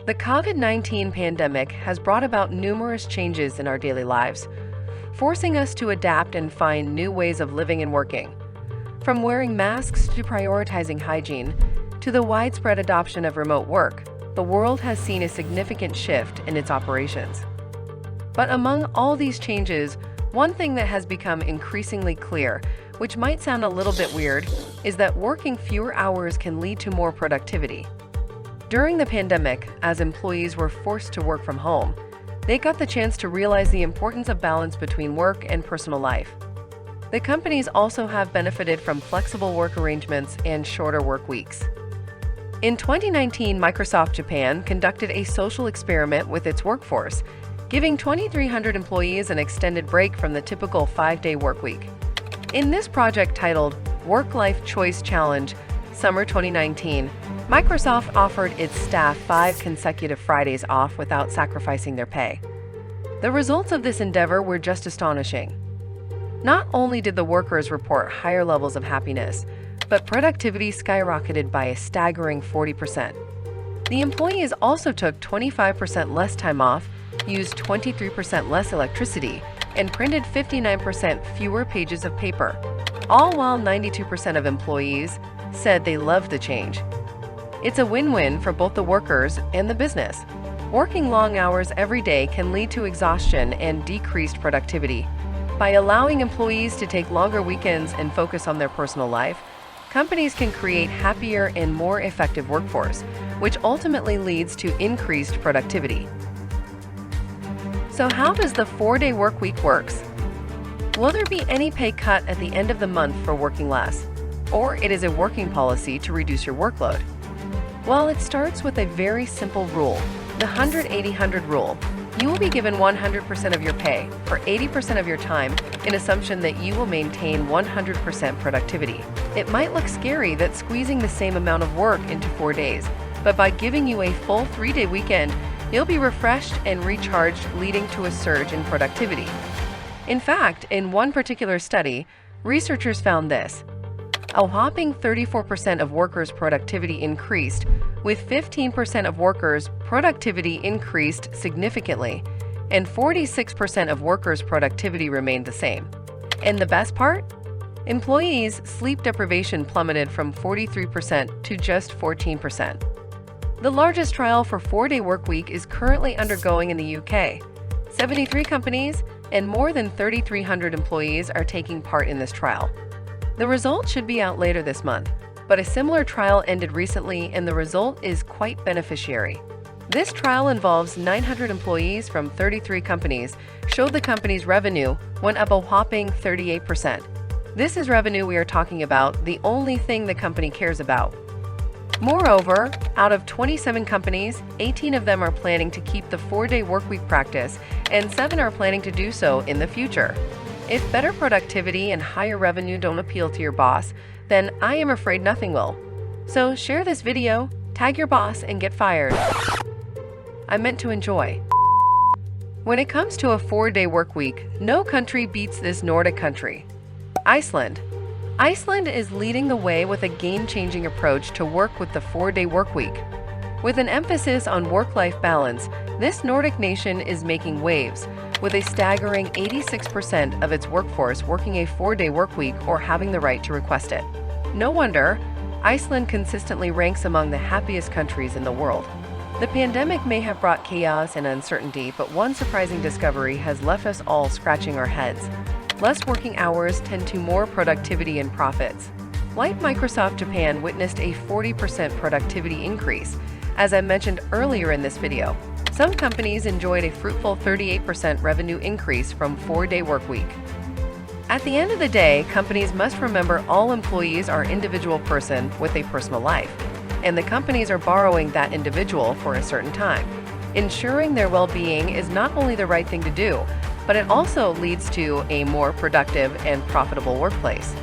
The COVID-19 pandemic has brought about numerous changes in our daily lives, forcing us to adapt and find new ways of living and working. From wearing masks to prioritizing hygiene, to the widespread adoption of remote work, the world has seen a significant shift in its operations. But among all these changes, one thing that has become increasingly clear, which might sound a little bit weird, is that working fewer hours can lead to more productivity. During the pandemic, as employees were forced to work from home, they got the chance to realize the importance of balance between work and personal life. The companies also have benefited from flexible work arrangements and shorter work weeks. In 2019, Microsoft Japan conducted a social experiment with its workforce, giving 2,300 employees an extended break from the typical 5-day work week. In this project titled Work-Life Choice Challenge Summer 2019, Microsoft offered its staff 5 consecutive Fridays off without sacrificing their pay. The results of this endeavor were just astonishing. Not only did the workers report higher levels of happiness, but productivity skyrocketed by a staggering 40%. The employees also took 25% less time off, used 23% less electricity, and printed 59% fewer pages of paper, all while 92% of employees said they loved the change. It's a win-win for both the workers and the business. Working long hours every day can lead to exhaustion and decreased productivity. By allowing employees to take longer weekends and focus on their personal life, companies can create happier and more effective workforce, which ultimately leads to increased productivity. So how does the 4-day work week works? Will there be any pay cut at the end of the month for working less? Or it is a working policy to reduce your workload? Well, it starts with a very simple rule, the 100-80-100 rule. You will be given 100% of your pay for 80% of your time in assumption that you will maintain 100% productivity. It might look scary that squeezing the same amount of work into 4 days, but by giving you a full 3-day weekend, you'll be refreshed and recharged, leading to a surge in productivity. In fact, in one particular study, researchers found this. A whopping 34% of workers' productivity increased, with 15% of workers' productivity increased significantly, and 46% of workers' productivity remained the same. And the best part? Employees' sleep deprivation plummeted from 43% to just 14%. The largest trial for 4-day workweek is currently undergoing in the UK. 73 companies and more than 3,300 employees are taking part in this trial. The results should be out later this month, but a similar trial ended recently and the result is quite beneficiary. This trial involves 900 employees from 33 companies, showed the company's revenue went up a whopping 38%. This is revenue we are talking about, the only thing the company cares about. Moreover, out of 27 companies, 18 of them are planning to keep the 4-day workweek practice and 7 are planning to do so in the future. If better productivity and higher revenue don't appeal to your boss, then I am afraid nothing will. So share this video, tag your boss, and get fired. I meant to enjoy. When it comes to a 4-day work week, no country beats this Nordic country. Iceland. Iceland is leading the way with a game-changing approach to work with the 4-day work week. With an emphasis on work-life balance, this Nordic nation is making waves, with a staggering 86% of its workforce working a 4-day work week or having the right to request it. No wonder, Iceland consistently ranks among the happiest countries in the world. The pandemic may have brought chaos and uncertainty, but one surprising discovery has left us all scratching our heads. Less working hours tend to more productivity and profits. Like Microsoft Japan witnessed a 40% productivity increase. As I mentioned earlier in this video, some companies enjoyed a fruitful 38% revenue increase from 4-day work week. At the end of the day, companies must remember all employees are individual person with a personal life, and the companies are borrowing that individual for a certain time. Ensuring their well-being is not only the right thing to do, but it also leads to a more productive and profitable workplace.